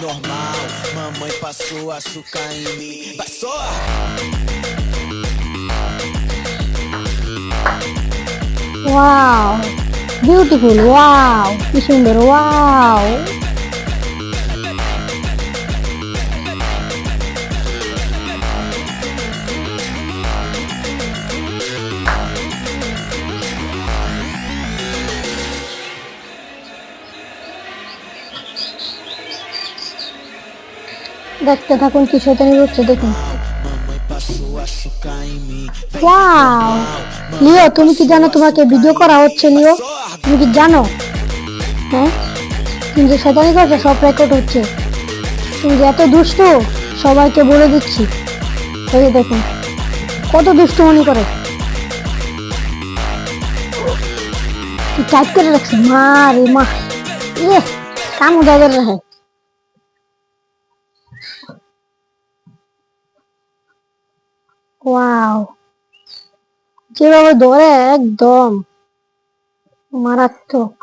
normal. Mamãe passou açúcar em mim. Passou! Wow, beautiful, wow কি সুন্দর, wow. দেখতে থাকুন কি শয়তানি হচ্ছে, দেখুন। Mamãe passou açúcar em mim. Wow, Leo তুমি কি জানো তোমাকে ভিডিও করা হচ্ছে? লিও তুমি কি জানো? হ্যাঁ, তুমি যে শয়তানি করছো সব রেকর্ড হচ্ছে। তুমি যে এত দুষ্ট সবাইকে বলে দিচ্ছি। এই যে দেখুন কত দুষ্ট মনে করে, টাইট করে রাখছে। মা রে মা, ইয়ে কাম উদা করে রাখে। ওয়াও, যেভাবে ধরে একদম মারাত্মক।